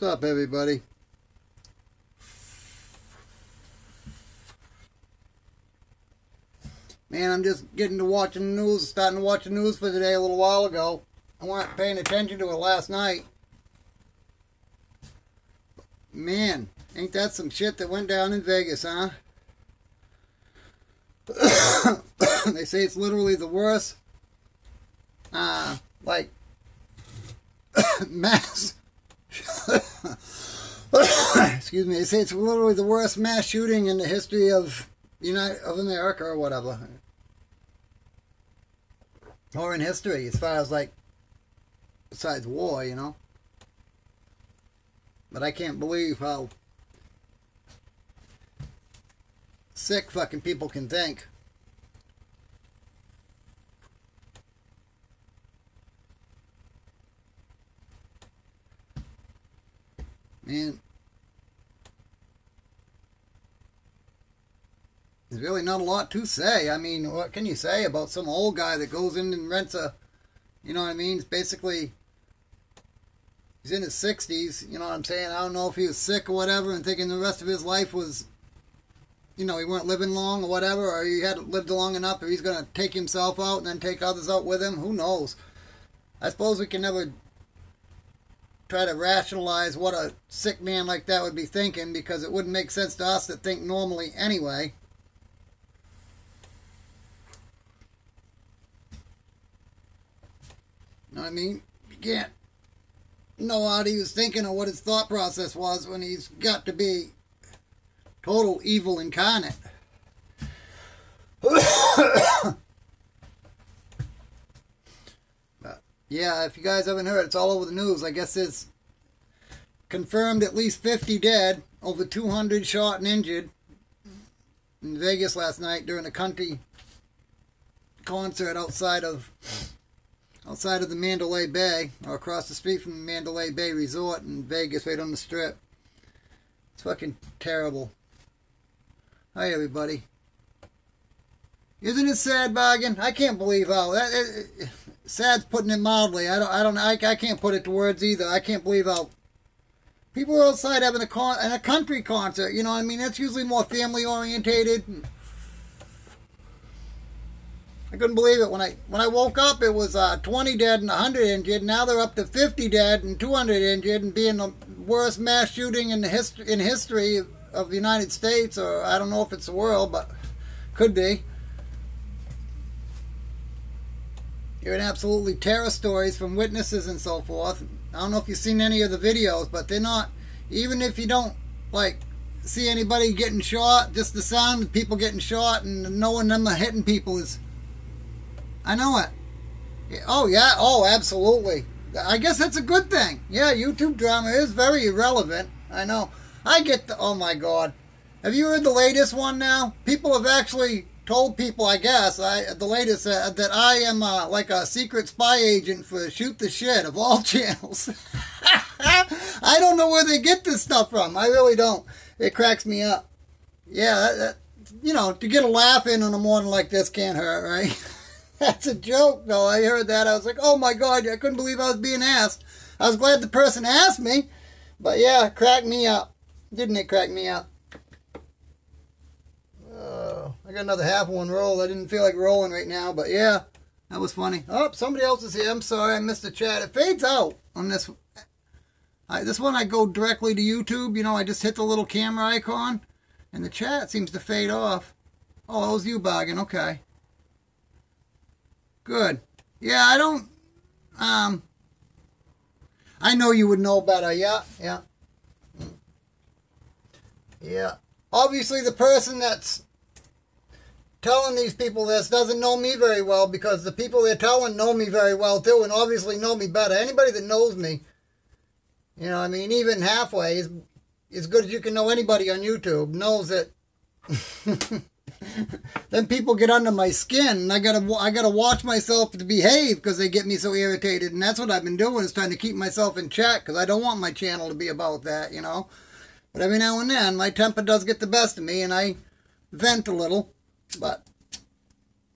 What's up, everybody? Man, I'm just getting to watching the news, starting to watch the news for today a little while ago. I wasn't paying attention to it last night. Man, ain't that some shit that went down in Vegas, huh? They say it's literally the worst, mass... Excuse me. They say it's literally the worst mass shooting in the history of America or whatever, or in history, as far as besides war, you know. But I can't believe how sick fucking people can think. Man, there's really not a lot to say. I mean, what can you say about some old guy that goes in and rents a, you know what I mean? It's basically, he's in his 60s, you know what I'm saying? I don't know if he was sick or whatever and thinking the rest of his life was, you know, he weren't living long or whatever, or he hadn't lived long enough, or he's going to take himself out and then take others out with him. Who knows? I suppose we can never try to rationalize what a sick man like that would be thinking, because it wouldn't make sense to us that think normally anyway. You know what I mean? You can't know what he was thinking or what his thought process was when he's got to be total evil incarnate. Yeah, if you guys haven't heard, it's all over the news. I guess it's confirmed at least 50 dead, over 200 shot and injured in Vegas last night during a country concert outside of the Mandalay Bay, or across the street from the Mandalay Bay Resort in Vegas, right on the Strip. It's fucking terrible. Hi, everybody. Isn't it sad, Bargain? I can't believe how sad's putting it mildly. I can't put it to words either. I can't believe how people are outside having a country concert. You know what I mean? That's usually more family orientated. I couldn't believe it when I woke up. It was 20 dead and 100 injured. Now they're up to 50 dead and 200 injured, and being the worst mass shooting in history of the United States, or I don't know if it's the world, but could be. Hearing absolutely terror stories from witnesses and so forth. I don't know if you've seen any of the videos, but they're not, even if you don't see anybody getting shot, just the sound of people getting shot and knowing them are hitting people is, I know it. Oh yeah, oh absolutely. I guess that's a good thing. Yeah, YouTube drama is very irrelevant. I know. I get oh my God. Have you heard the latest one now? People have actually told people, I guess, the latest, that I am like a secret spy agent for Shoot the Shit of all channels. I don't know where they get this stuff from. I really don't. It cracks me up. Yeah, you know, to get a laugh in on a morning like this can't hurt, right? That's a joke, though. I heard that. I was like, oh my God, I couldn't believe I was being asked. I was glad the person asked me. But yeah, it cracked me up. Didn't it crack me up? I got another half one roll. I didn't feel like rolling right now, but yeah, that was funny. Oh, somebody else is here. I'm sorry, I missed the chat. It fades out on this. This one I go directly to YouTube. You know, I just hit the little camera icon, and the chat seems to fade off. Oh, that was you, Bargain. Okay. Good. Yeah, I don't. I know you would know better. Yeah, yeah. Yeah. Obviously, the person that's telling these people this doesn't know me very well, because the people they're telling know me very well too, and obviously know me better. Anybody that knows me, you know, I mean, even halfway, is as good as you can know anybody on YouTube, knows that. Then people get under my skin, and I gotta watch myself to behave, because they get me so irritated, and that's what I've been doing, is trying to keep myself in check, because I don't want my channel to be about that, you know. But every now and then, my temper does get the best of me, and I vent a little. But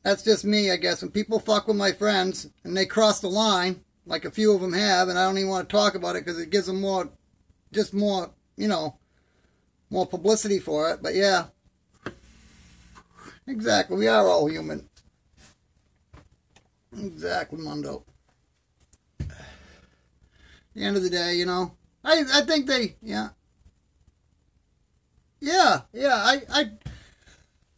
that's just me, I guess. When people fuck with my friends, and they cross the line, like a few of them have, and I don't even want to talk about it, because it gives them more just more, you know, more publicity for it. But yeah, exactly. We are all human. Exactly, Mundo. At the end of the day, you know, I think they, yeah. Yeah, I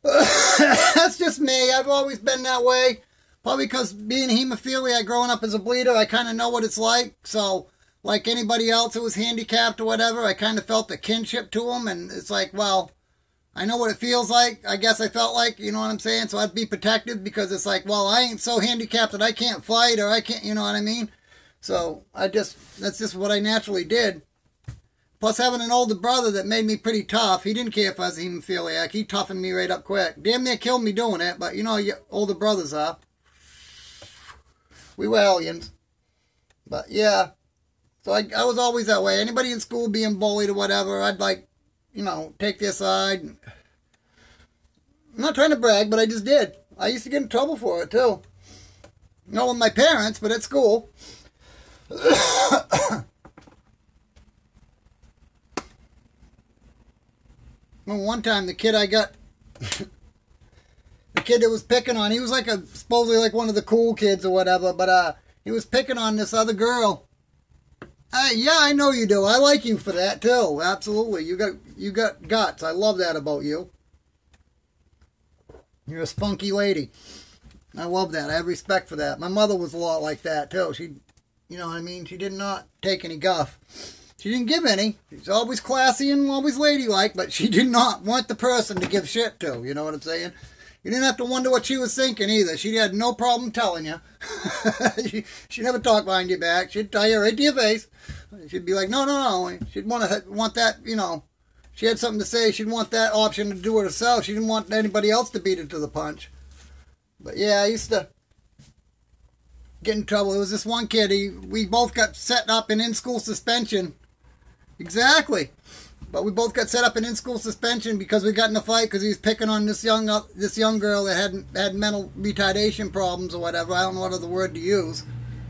that's just me. I've always been that way. Probably because being hemophiliac, growing up as a bleeder, I kind of know what it's like. So, like anybody else who was handicapped or whatever, I kind of felt the kinship to them. And it's like, well, I know what it feels like. I guess I felt like, you know what I'm saying? So I'd be protected because it's like, well, I ain't so handicapped that I can't fight or I can't, you know what I mean? So that's just what I naturally did. Plus having an older brother that made me pretty tough. He didn't care if I was a hemophiliac. He toughened me right up quick. Damn near killed me doing it, but you know your older brothers are. We were hellions. But yeah. So I was always that way. Anybody in school being bullied or whatever, I'd like, you know, take their side. I'm not trying to brag, but I just did. I used to get in trouble for it too. Not with my parents, but at school. Well, one time the kid I got, the kid that was picking on, he was like supposedly like one of the cool kids or whatever, but he was picking on this other girl. Yeah, I know you do. I like you for that too. Absolutely. You got guts. I love that about you. You're a spunky lady. I love that. I have respect for that. My mother was a lot like that too. She, you know what I mean? She did not take any guff. She didn't give any. She's always classy and always ladylike, but she did not want the person to give shit to. You know what I'm saying? You didn't have to wonder what she was thinking either. She had no problem telling you. she never talked behind your back. She'd tell you right to your face. She'd be like, no. She'd want that, you know. She had something to say. She'd want that option to do it herself. She didn't want anybody else to beat her to the punch. But yeah, I used to get in trouble. There was this one kid. We both got set up in school suspension. Exactly. But we both got set up in in-school suspension because we got in a fight because he was picking on this young girl that had mental retardation problems or whatever. I don't know what other word to use.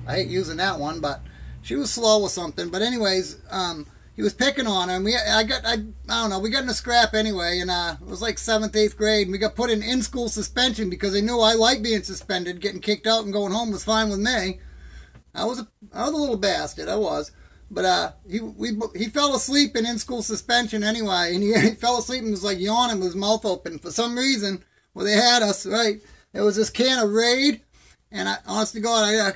I hate using that one, but she was slow or something. But anyways, he was picking on her, and I don't know, we got in a scrap anyway, and it was like 7th, 8th grade, and we got put in school suspension because they knew I liked being suspended. Getting kicked out and going home was fine with me. I was a little bastard, I was. But he fell asleep in school suspension anyway, and he fell asleep and was like yawning with his mouth open. For some reason, where they had us, right, there was this can of Raid, and honest to God, I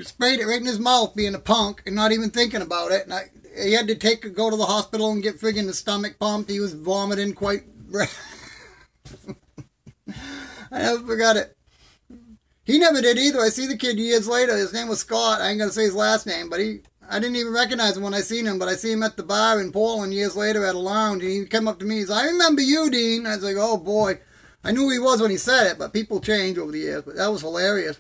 sprayed it right in his mouth, being a punk, and not even thinking about it. And he had to go to the hospital and get friggin' his stomach pumped. He was vomiting quite. I never forgot it. He never did either. I see the kid years later. His name was Scott. I ain't gonna say his last name, but I didn't even recognize him when I seen him, but I see him at the bar in Portland years later at a lounge, and he came up to me. He's like, I remember you, Dean. I was like, oh boy. I knew who he was when he said it, but people change over the years. But that was hilarious.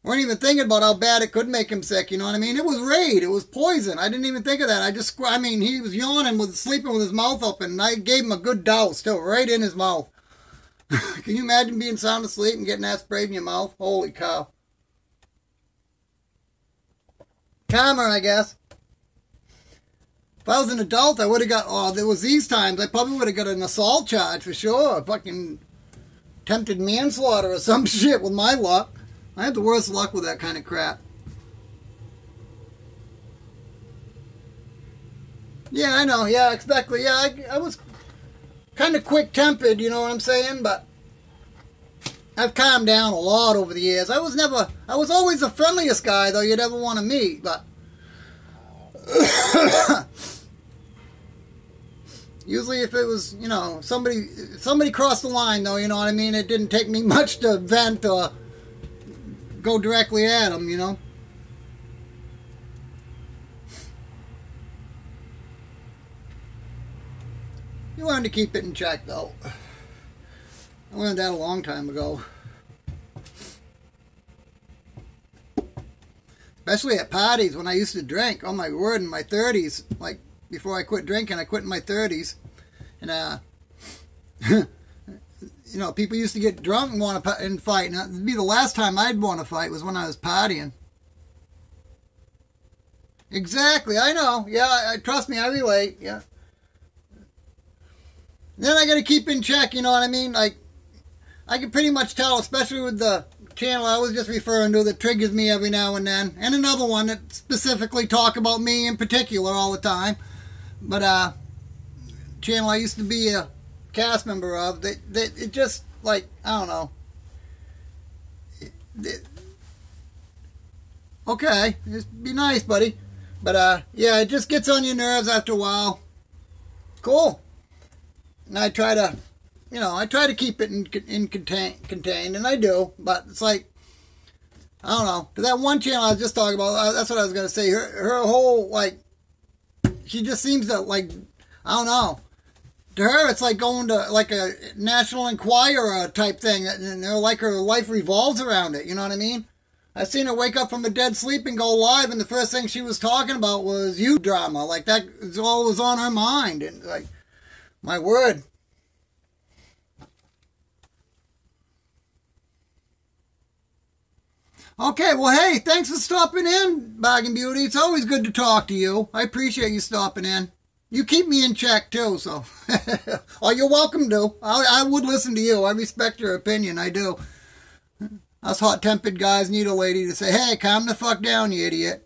Weren't even thinking about how bad it could make him sick, you know what I mean? It was Raid. It was poison. I didn't even think of that. He was yawning, sleeping with his mouth open, and I gave him a good douse, too, right in his mouth. Can you imagine being sound asleep and getting that sprayed in your mouth? Holy cow. Karma, I guess. If I was an adult, I would have got, there was these times, I probably would have got an assault charge for sure. Fucking attempted manslaughter or some shit with my luck. I had the worst luck with that kind of crap. Yeah, I know. Yeah, exactly. Yeah, I was kind of quick-tempered, you know what I'm saying? But I've calmed down a lot over the years. I was always the friendliest guy, though, you'd ever want to meet, but usually if it was, you know, somebody crossed the line, though, you know what I mean? It didn't take me much to vent or go directly at them, you know? You learn to keep it in check, though. I learned that a long time ago. Especially at parties when I used to drink. Oh my word, in my 30s. Like, before I quit drinking, I quit in my 30s. And, you know, people used to get drunk and want to fight. And it'd be the last time I'd want to fight was when I was partying. Exactly, I know. Yeah, trust me, I relate. Yeah. Then I got to keep in check, you know what I mean? Like, I can pretty much tell, especially with the channel I was just referring to that triggers me every now and then, and another one that specifically talk about me in particular all the time. But channel I used to be a cast member of, it just like, I don't know. Okay, just be nice, buddy. But yeah, it just gets on your nerves after a while. Cool. And I try to, you know, I try to keep it in contained, and I do. But it's like, I don't know. To that one channel I was just talking about, that's what I was gonna say. Her whole, like, she just seems to, like, I don't know. To her, it's like going to like a National Enquirer type thing, and they're like her life revolves around it. You know what I mean? I seen her wake up from a dead sleep and go live, and the first thing she was talking about was youth drama. Like, that is all was on her mind, and like, my word. Okay, well, hey, thanks for stopping in, Bargain Beauty. It's always good to talk to you. I appreciate you stopping in. You keep me in check, too, so. Oh, you're welcome to. I would listen to you. I respect your opinion. I do. Us hot-tempered guys need a lady to say, hey, calm the fuck down, you idiot.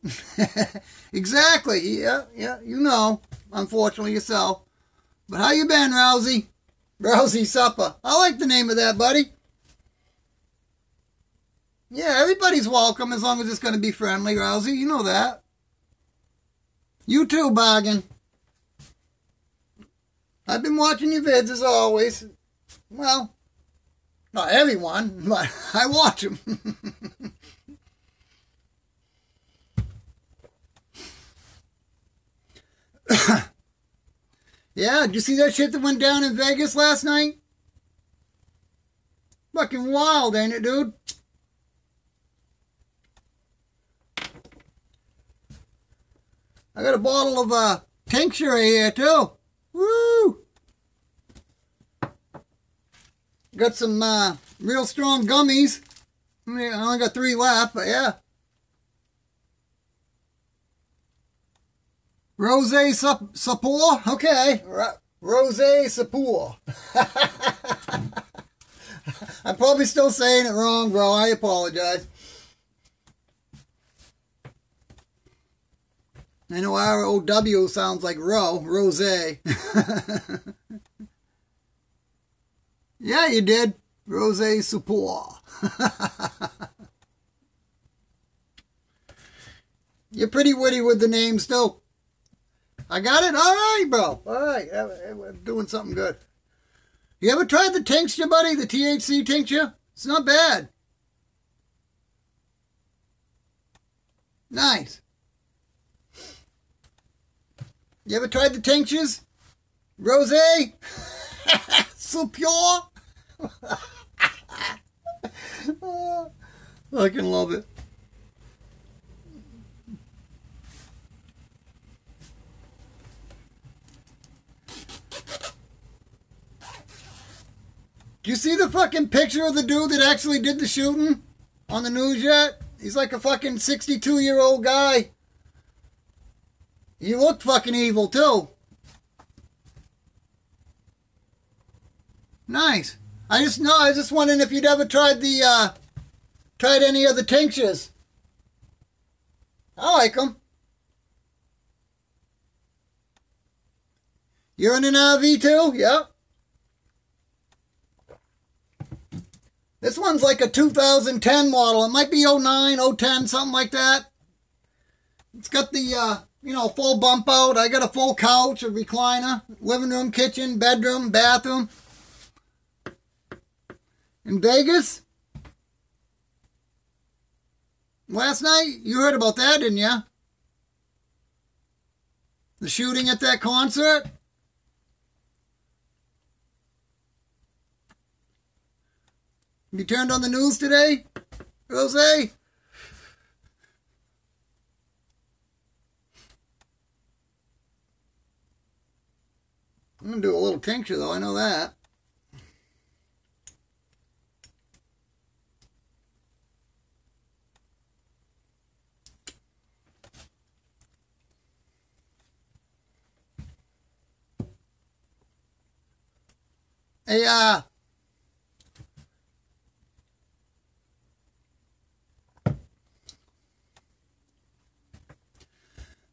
Exactly. Yeah, you know. Unfortunately, yourself. But how you been, Rousey? Rousey Supper. I like the name of that, buddy. Yeah, everybody's welcome as long as it's going to be friendly, Rousey. You know that. You too, Bargain. I've been watching your vids as always. Well, not everyone, but I watch them. Yeah, did you see that shit that went down in Vegas last night? Fucking wild, ain't it, dude? I got a bottle of tincture here, too. Woo! Got some real strong gummies. I mean, I only got 3 left, but yeah. Rosé Sapor? Okay. Rosé Sapor. I'm probably still saying it wrong, bro. I apologize. I know R-O-W sounds like rosé. Yeah, you did. Rosé Sapor. You're pretty witty with the names, still. I got it? All right, bro. All right. We're doing something good. You ever tried the tincture, buddy? The THC tincture? It's not bad. Nice. You ever tried the tinctures? Rosé? So pure? Oh, I can love it. Do you see the fucking picture of the dude that actually did the shooting on the news yet? He's like a fucking 62-year-old guy. He looked fucking evil, too. Nice. I was just wondering if you'd ever tried tried any of the tinctures. I like them. You're in an RV too? Yep. This one's like a 2010 model. It might be 09, 010, something like that. It's got the, full bump out. I got a full couch, a recliner, living room, kitchen, bedroom, bathroom. In Vegas? Last night? You heard about that, didn't you? The shooting at that concert? You turned on the news today, Rosé? I'm going to do a little tincture, though. I know that. a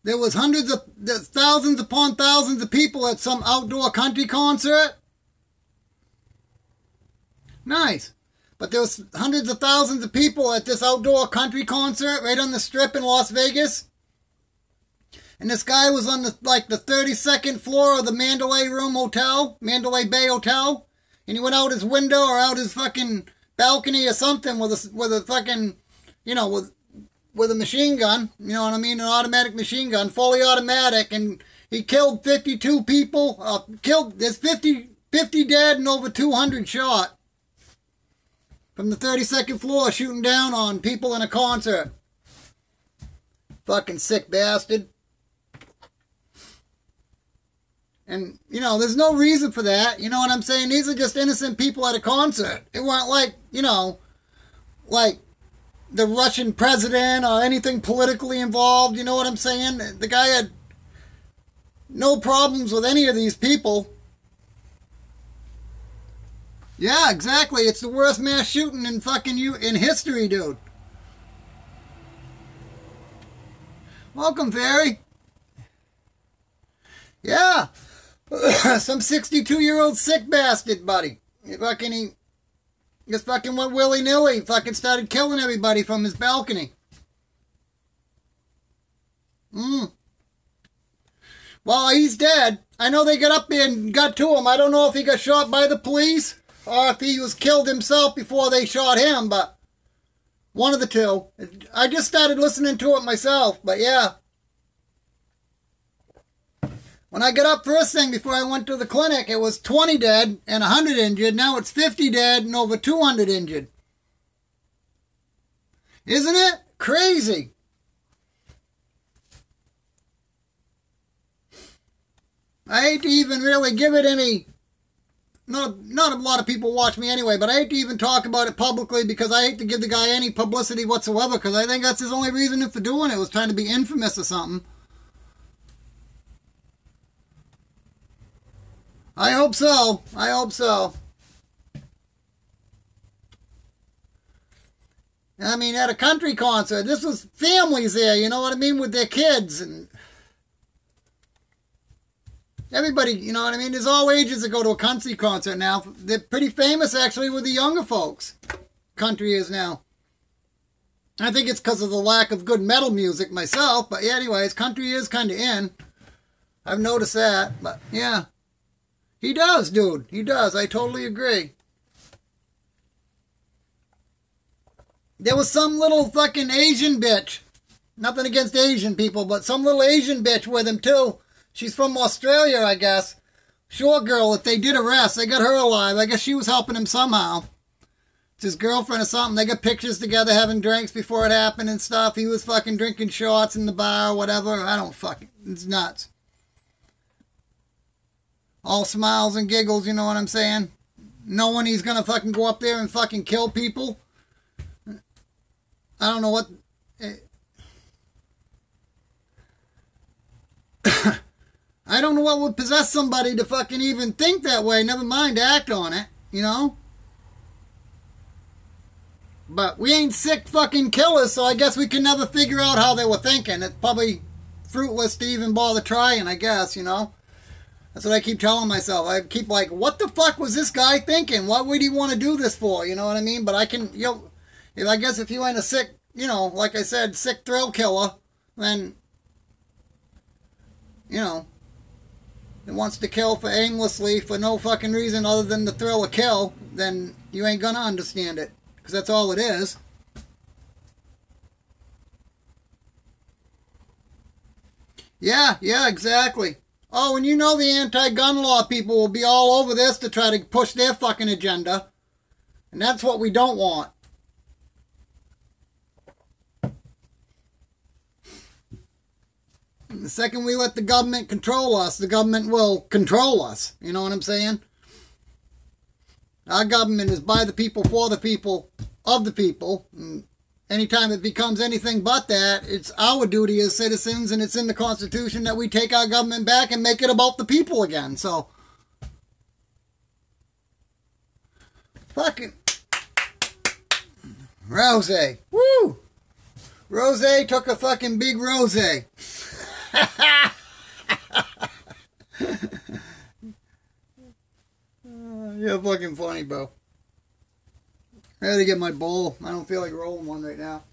there was thousands upon thousands of people at some outdoor country concert. Nice. But there was hundreds of thousands of people at this outdoor country concert right on the Strip in Las Vegas. And this guy was on the 32nd floor of the Mandalay Bay Hotel. And he went out his window or out his fucking balcony or something with a fucking, with a machine gun, you know what I mean? An automatic machine gun, fully automatic, and he killed 52 people. There's 50 dead and over 200 shot from the 32nd floor, shooting down on people in a concert. Fucking sick bastard. And, there's no reason for that. You know what I'm saying? These are just innocent people at a concert. It weren't like the Russian president or anything politically involved. You know what I'm saying? The guy had no problems with any of these people. Yeah, exactly. It's the worst mass shooting in in history, dude. Welcome, Fairy. Yeah. Some 62-year-old sick bastard, buddy. He just fucking went willy-nilly. Fucking started killing everybody from his balcony. Well, he's dead. I know they got up there and got to him. I don't know if he got shot by the police or if he was killed himself before they shot him, but one of the two. I just started listening to it myself, but yeah. When I got up first thing before I went to the clinic, it was 20 dead and 100 injured. Now it's 50 dead and over 200 injured. Isn't it crazy? I hate to even really give it any... Not a lot of people watch me anyway, but I hate to even talk about it publicly because I hate to give the guy any publicity whatsoever because I think that's his only reason for doing it, was trying to be infamous or something. I hope so. I hope so. I mean, at a country concert, this was families there, you know what I mean, with their kids and everybody, you know what I mean? There's all ages that go to a country concert now. They're pretty famous, actually, with the younger folks. Country is now. I think it's because of the lack of good metal music myself, but yeah, anyways, country is kind of in. I've noticed that, but yeah. He does, dude. He does. I totally agree. There was some little fucking Asian bitch. Nothing against Asian people, but some little Asian bitch with him, too. She's from Australia, I guess. Short girl that they did arrest. They got her alive. I guess she was helping him somehow. It's his girlfriend or something. They got pictures together having drinks before it happened and stuff. He was fucking drinking shots in the bar or whatever. I don't fucking... It's nuts. All smiles and giggles, you know what I'm saying? Knowing he's gonna fucking go up there and fucking kill people. I don't know what... I don't know what would possess somebody to fucking even think that way, never mind act on it, you know? But we ain't sick fucking killers, so I guess we can never figure out how they were thinking. It's probably fruitless to even bother trying, I guess, you know? That's what I keep telling myself. I keep like, what the fuck was this guy thinking? What would he want to do this for? You know what I mean? But I can, I guess if you ain't a sick, like I said, sick thrill killer, then, it wants to kill for aimlessly for no fucking reason other than the thrill of kill, then you ain't gonna understand it. Because that's all it is. Yeah, exactly. Oh, and you know the anti-gun law people will be all over this to try to push their fucking agenda. And that's what we don't want. And the second we let the government control us, the government will control us. You know what I'm saying? Our government is by the people, for the people, of the people. And anytime it becomes anything but that, it's our duty as citizens, and it's in the Constitution that we take our government back and make it about the people again. So, Fucking rose. Woo! Rose took a fucking big rose. You're fucking funny, bro. I gotta get my bowl. I don't feel like rolling one right now.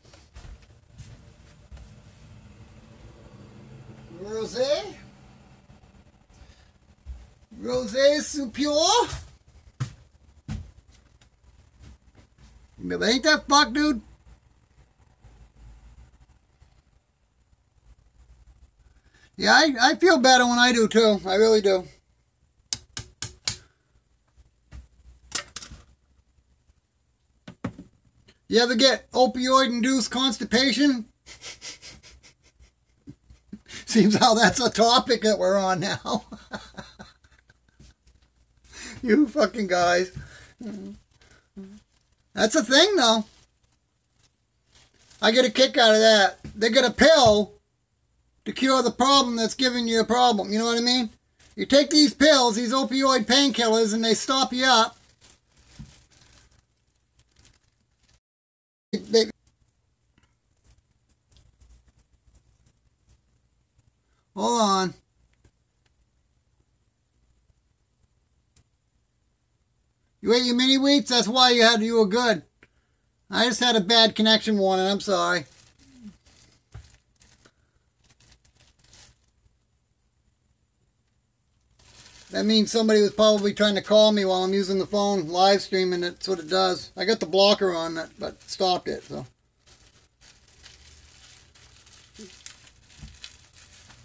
Rose. Rose Superior. Ain't that fuck, dude? Yeah, I feel better when I do too. I really do. You ever get opioid-induced constipation? Seems how that's a topic that we're on now. You fucking guys. That's a thing, though. I get a kick out of that. They get a pill to cure the problem that's giving you a problem. You know what I mean? You take these pills, these opioid painkillers, and they stop you up. Hold on. You ate your mini wheats? That's why you were good. I just had a bad connection warning. I'm sorry. That means somebody was probably trying to call me while I'm using the phone live streaming. That's what it does. I got the blocker on that, but stopped it. So for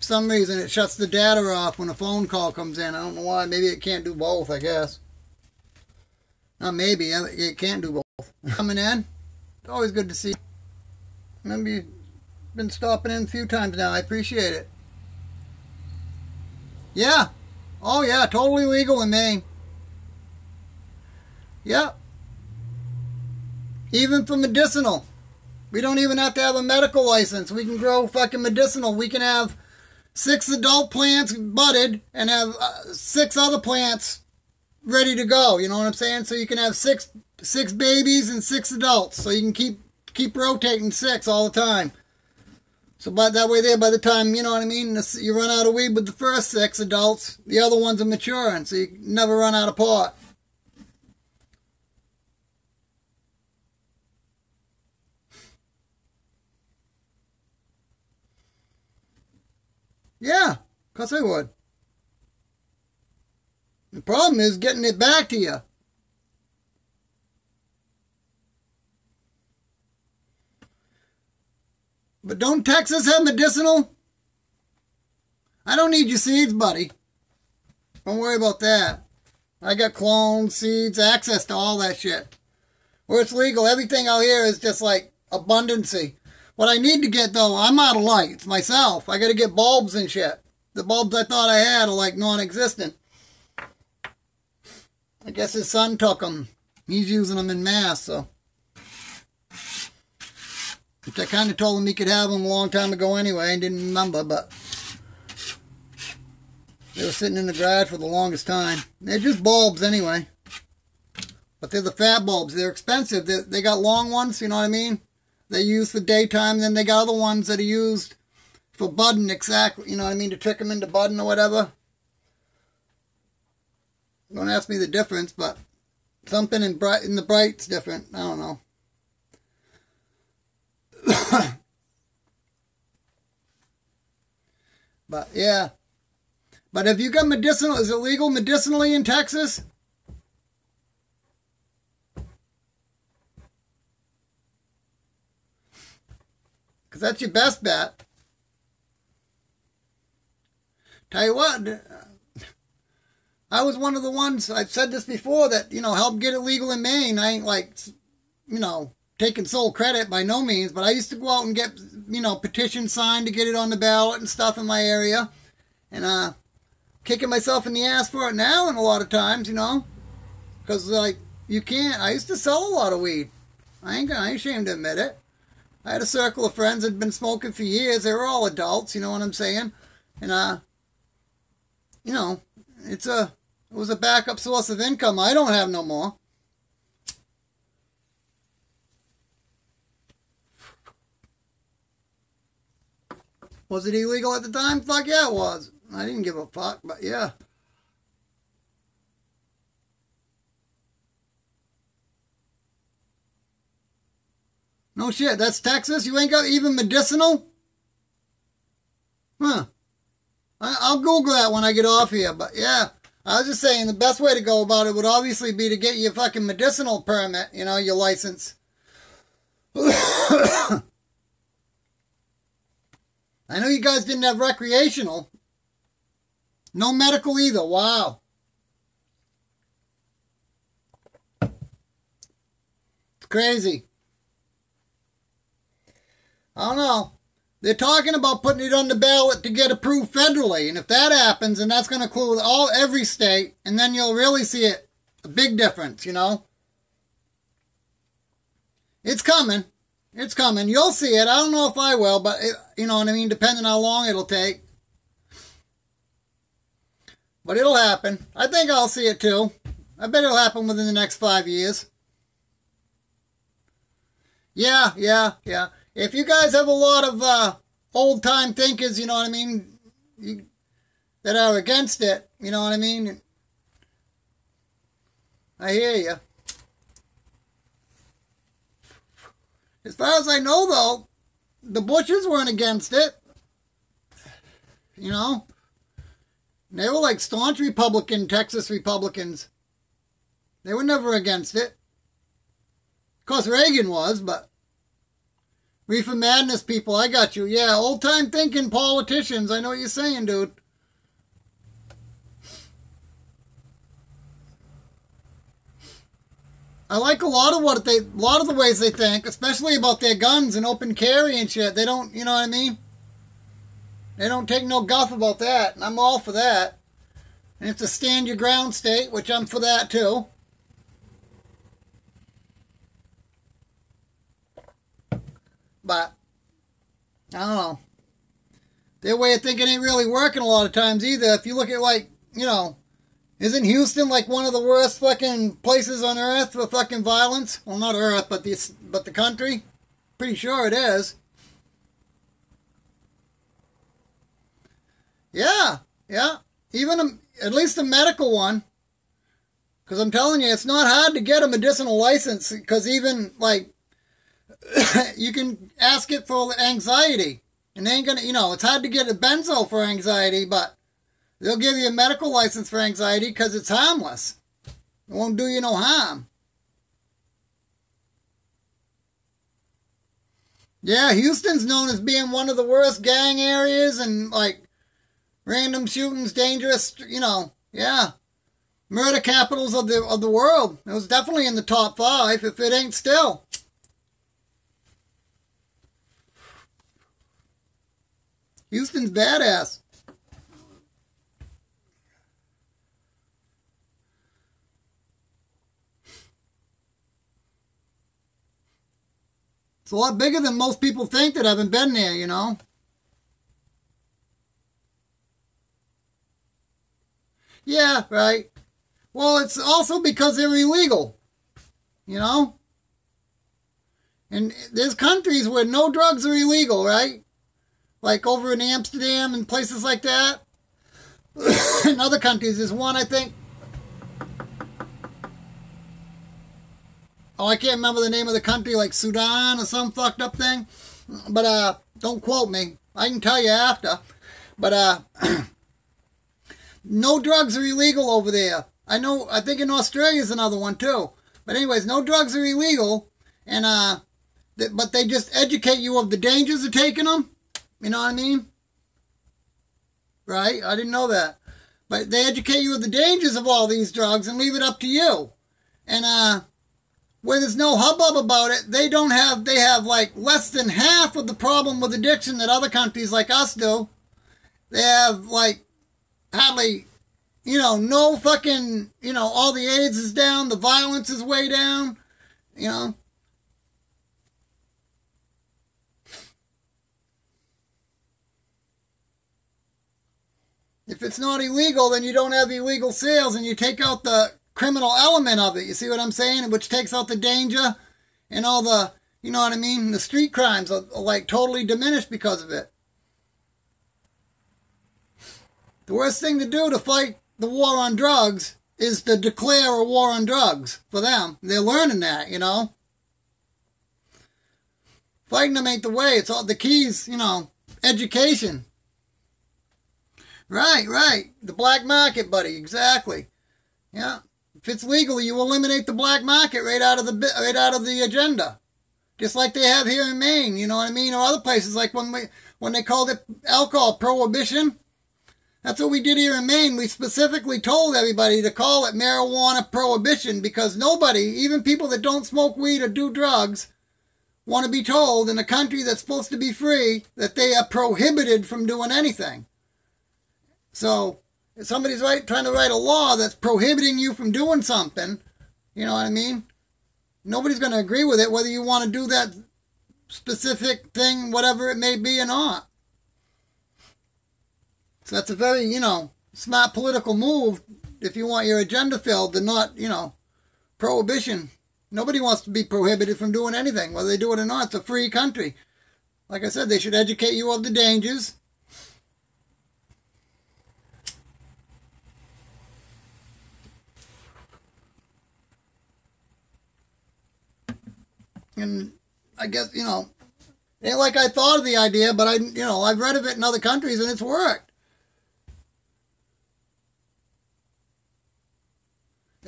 some reason it shuts the data off when a phone call comes in. I don't know why. Maybe it can't do both, I guess. Not maybe. It can't do both. Coming in. It's always good to see you. Remember, you've been stopping in a few times now. I appreciate it. Yeah. Oh, yeah. Totally legal in Maine. Yeah. Even for medicinal. We don't even have to have a medical license. We can grow fucking medicinal. We can have 6 adult plants budded and have 6 other plants ready to go. You know what I'm saying? So you can have six babies and 6 adults. So you can keep rotating 6 all the time. So by that way there, by the time, you know what I mean, you run out of weed with the first 6 adults, the other ones are maturing, so you never run out of pot. Yeah, of course I would. The problem is getting it back to you. But don't Texas have medicinal? I don't need your seeds, buddy. Don't worry about that. I got clones, seeds, access to all that shit. Where it's legal, everything out here is just like abundancy. What I need to get, though, I'm out of lights myself. I got to get bulbs and shit. The bulbs I thought I had are like non-existent. I guess his son took them. He's using them in mass, so. Which I kind of told him he could have them a long time ago anyway. I didn't remember, but they were sitting in the garage for the longest time. They're just bulbs anyway. But they're the fat bulbs. They're expensive. They got long ones, you know what I mean? They use for daytime. Then they got other ones that are used for budding exactly, you know what I mean? To trick them into budding or whatever. Don't ask me the difference, but something in the bright's different. I don't know. But yeah. But have you got medicinal? Is it legal medicinally in Texas? Because that's your best bet. Tell you what, I was one of the ones, I've said this before, that, you know, helped get it legal in Maine. I ain't like, you know, taking sole credit by no means, but I used to go out and get, you know, petitions signed to get it on the ballot and stuff in my area. And kicking myself in the ass for it now, and a lot of times, you know, because, like, you can't. I used to sell a lot of weed. I ain't ashamed to admit it. I had a circle of friends that had been smoking for years. They were all adults, you know what I'm saying? And, you know, it was a backup source of income I don't have no more. Was it illegal at the time? Fuck yeah, it was. I didn't give a fuck, but yeah. No shit, that's Texas? You ain't got even medicinal? Huh. I'll Google that when I get off here, but yeah. I was just saying the best way to go about it would obviously be to get your fucking medicinal permit, you know, your license. I know you guys didn't have recreational. No medical either. Wow. It's crazy. I don't know. They're talking about putting it on the ballot to get approved federally. And if that happens, then that's going to include every state. And then you'll really see it. A big difference, you know. It's coming. It's coming. You'll see it. I don't know if I will, but you know what I mean? Depending on how long it'll take. But it'll happen. I think I'll see it too. I bet it'll happen within the next 5 years. Yeah. If you guys have a lot of old-time thinkers, you know what I mean, that are against it, you know what I mean, I hear you. As far as I know, though, the Bushes weren't against it. You know? They were like staunch Texas Republicans. They were never against it. Of course, Reagan was, but... Reefer Madness people, I got you. Yeah, old-time thinking politicians. I know what you're saying, dude. I like a lot of the ways they think, especially about their guns and open carry and shit. They don't, you know what I mean? They don't take no guff about that, and I'm all for that. And it's a stand your ground state, which I'm for that too. But, I don't know. Their way of thinking ain't really working a lot of times either. If you look at, like, you know, isn't Houston like one of the worst fucking places on earth for fucking violence? Well, not earth, but the country. Pretty sure it is. Yeah. Even at least a medical one. Because I'm telling you, it's not hard to get a medicinal license. Because even, like, you can ask it for anxiety. And they ain't gonna, you know, it's hard to get a benzo for anxiety, but they'll give you a medical license for anxiety because it's harmless. It won't do you no harm. Yeah, Houston's known as being one of the worst gang areas and, like, random shootings, dangerous, you know, yeah. Murder capitals of the world. It was definitely in the top 5, if it ain't still. Houston's badass. It's a lot bigger than most people think that haven't been there, you know. Yeah, right. Well, it's also because they're illegal, you know. And there's countries where no drugs are illegal, right? Like over in Amsterdam and places like that. In other countries, there's one, I think. Oh, I can't remember the name of the country, like Sudan or some fucked up thing. But, don't quote me. I can tell you after. But, no drugs are illegal over there. I think in Australia is another one too. But anyways, no drugs are illegal. And, but they just educate you of the dangers of taking them. You know what I mean? Right? I didn't know that. But they educate you of the dangers of all these drugs and leave it up to you. And, where there's no hubbub about it, they have like less than half of the problem with addiction that other countries like us do. They have like hardly, you know, no fucking, you know, all the AIDS is down, the violence is way down, you know. If it's not illegal, then you don't have illegal sales and you take out the criminal element of it. You see what I'm saying? Which takes out the danger and all the, you know what I mean? The street crimes are like totally diminished because of it. The worst thing to do to fight the war on drugs is to declare a war on drugs for them. They're learning that, you know. Fighting them ain't the way. It's all the keys, you know, education. Right, right. The black market, buddy. Exactly. Yeah. If it's legal, you eliminate the black market right out of the agenda. Just like they have here in Maine, you know what I mean? Or other places, like when they called it alcohol prohibition. That's what we did here in Maine. We specifically told everybody to call it marijuana prohibition because nobody, even people that don't smoke weed or do drugs, want to be told in a country that's supposed to be free that they are prohibited from doing anything. So if somebody's trying to write a law that's prohibiting you from doing something, you know what I mean? Nobody's going to agree with it, whether you want to do that specific thing, whatever it may be or not. So that's a very, you know, smart political move if you want your agenda filled to not, you know, prohibition. Nobody wants to be prohibited from doing anything, whether they do it or not. It's a free country. Like I said, they should educate you of the dangers. And I guess, you know, it ain't like I thought of the idea, but I've read of it in other countries and it's worked.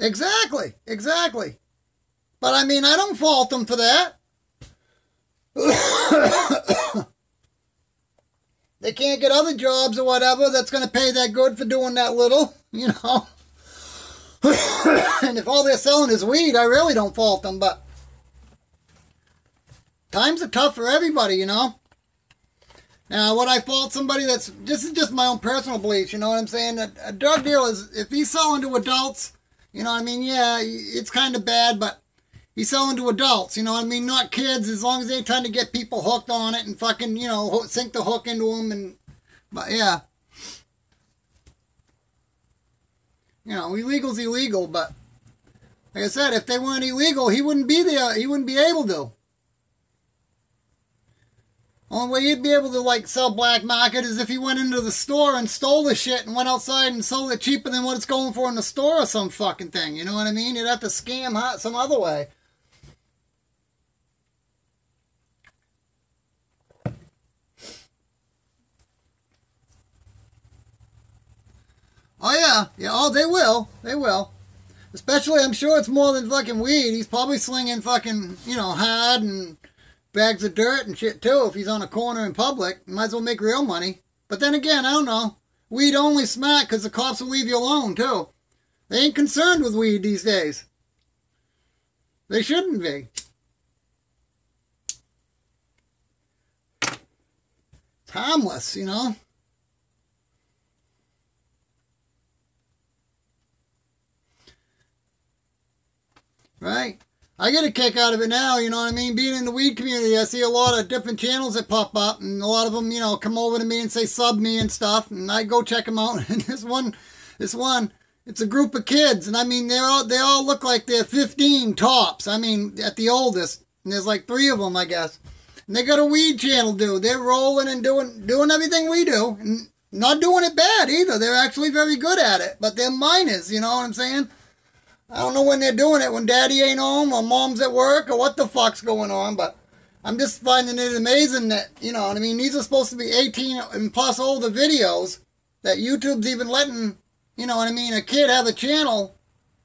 Exactly, exactly. But I mean, I don't fault them for that. They can't get other jobs or whatever that's going to pay that good for doing that little, you know. And if all they're selling is weed, I really don't fault them, but times are tough for everybody, you know. Now, would I fault somebody this is just my own personal beliefs, you know what I'm saying? A drug dealer, if he's selling to adults, you know what I mean? Yeah, it's kind of bad, but he's selling to adults, you know what I mean? Not kids, as long as they ain't trying to get people hooked on it and fucking, you know, sink the hook into them. But yeah. You know, illegal's illegal, but like I said, if they weren't illegal, he wouldn't be there. He wouldn't be able to. Only way he'd be able to, like, sell black market is if he went into the store and stole the shit and went outside and sold it cheaper than what it's going for in the store or some fucking thing. You know what I mean? He'd have to scam some other way. Oh, yeah. Yeah, oh, they will. They will. Especially, I'm sure it's more than fucking weed. He's probably slinging fucking, you know, hard and bags of dirt and shit too. If he's on a corner in public, might as well make real money. But then again, I don't know. Weed only smart because the cops will leave you alone too. They ain't concerned with weed these days. They shouldn't be. It's harmless, you know. Right? I get a kick out of it now, you know what I mean? Being in the weed community, I see a lot of different channels that pop up, and a lot of them, you know, come over to me and say sub me and stuff, and I go check them out. And this one, it's a group of kids, and I mean, they all look like they're 15 tops. I mean, at the oldest, and there's like 3 of them, I guess. And they got a weed channel, dude. They're rolling and doing everything we do, and not doing it bad either. They're actually very good at it, but they're minors, you know what I'm saying? I don't know when they're doing it, when daddy ain't home or mom's at work or what the fuck's going on, but I'm just finding it amazing that, you know what I mean, these are supposed to be 18 and plus older videos that YouTube's even letting, you know what I mean, a kid have a channel,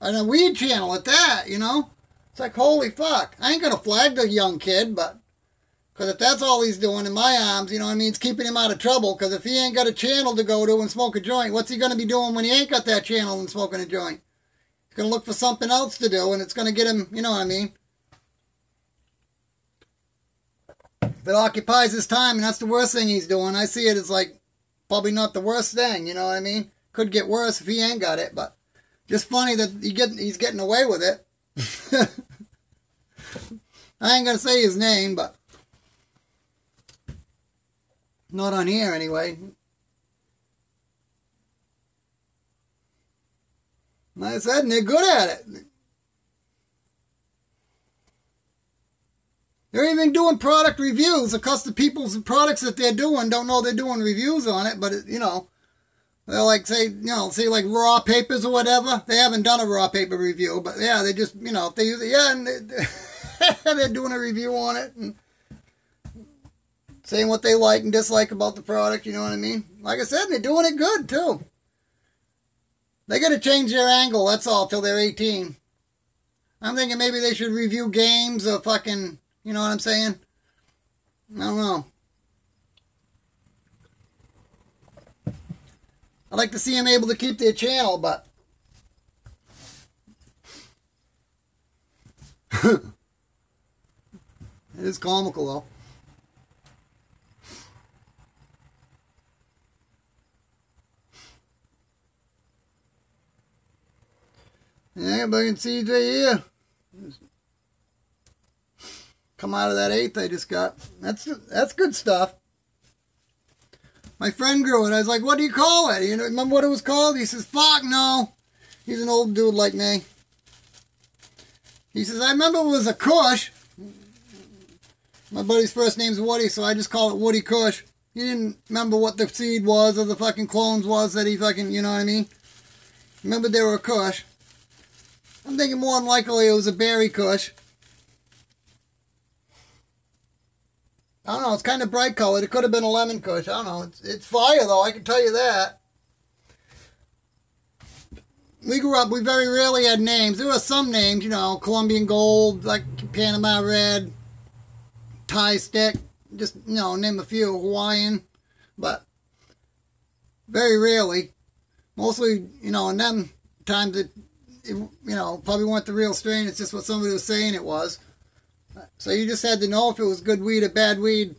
and a weed channel at that, you know? It's like, holy fuck. I ain't gonna flag the young kid, but, because if that's all he's doing in my arms, you know what I mean, it's keeping him out of trouble, because if he ain't got a channel to go to and smoke a joint, what's he gonna be doing when he ain't got that channel and smoking a joint? Going to look for something else to do, and it's going to get him, you know what I mean? If it occupies his time, and that's the worst thing he's doing, I see it as, like, probably not the worst thing, you know what I mean? Could get worse if he ain't got it, but just funny that he's getting away with it. I ain't going to say his name, but not on here anyway. Like I said, and they're good at it. They're even doing product reviews. Of course, the people's products that they're doing don't know they're doing reviews on it, but, you know, They'll like say, say like raw papers or whatever. They haven't done a raw paper review, but yeah, they just, if they use it, and they're doing a review on it and saying what they like and dislike about the product, you know what I mean? Like I said, they're doing it good too. They got to change their angle, that's all, till they're 18. I'm thinking maybe they should review games or fucking, you know what I'm saying? I don't know. I'd like to see them able to keep their channel, but it is comical though. Yeah, but you can see right here. Come out of that 8th I just got. That's good stuff. My friend grew it. I was like, what do you call it? You know, remember what it was called? He says, fuck no. He's an old dude like me. He says, I remember it was a Kush. My buddy's first name's Woody, so I just call it Woody Kush. He didn't remember what the seed was or the fucking clones was that he fucking, you know what I mean? Remember they were a Kush. I'm thinking more than likely it was a berry Kush. I don't know, it's kind of bright colored. It could have been a lemon Kush. I don't know. It's fire, though, I can tell you that. We grew up, we very rarely had names. There were some names, Colombian Gold, like Panama Red, Thai Stick, just, name a few, Hawaiian. But very rarely. Mostly, in them times, it probably weren't the real strain. It's just what somebody was saying it was. So you just had to know if it was good weed or bad weed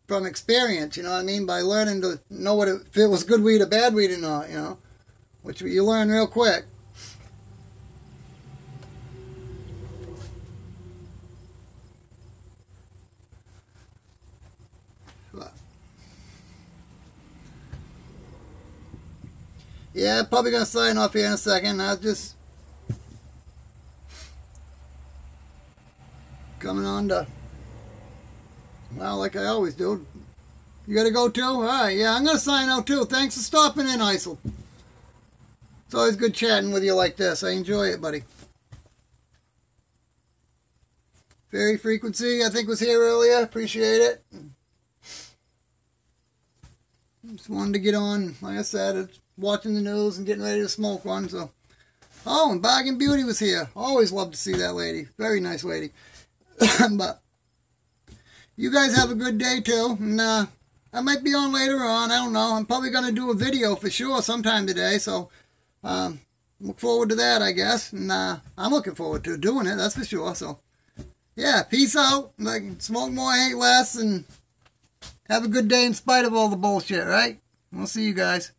from experience, you know what I mean? By learning to know if it was good weed or bad weed or not, which you learn real quick. But, yeah, probably going to sign off here in a second. I was just coming on to, well, like I always do. You got to go too? All right, yeah, I'm going to sign out too. Thanks for stopping in, Isel. It's always good chatting with you like this. I enjoy it, buddy. Fairy Frequency, I think, was here earlier. Appreciate it. Just wanted to get on, like I said, it's watching the news and getting ready to smoke one. So, oh, and Bargain Beauty was here. Always love to see that lady. Very nice lady. But you guys have a good day too, and I might be on later on. I don't know. I'm probably going to do a video for sure sometime today, so look forward to that, I guess. And I'm looking forward to doing it, that's for sure. So yeah, peace out. Like, smoke more, hate less, and have a good day in spite of all the bullshit, right? We'll see you guys.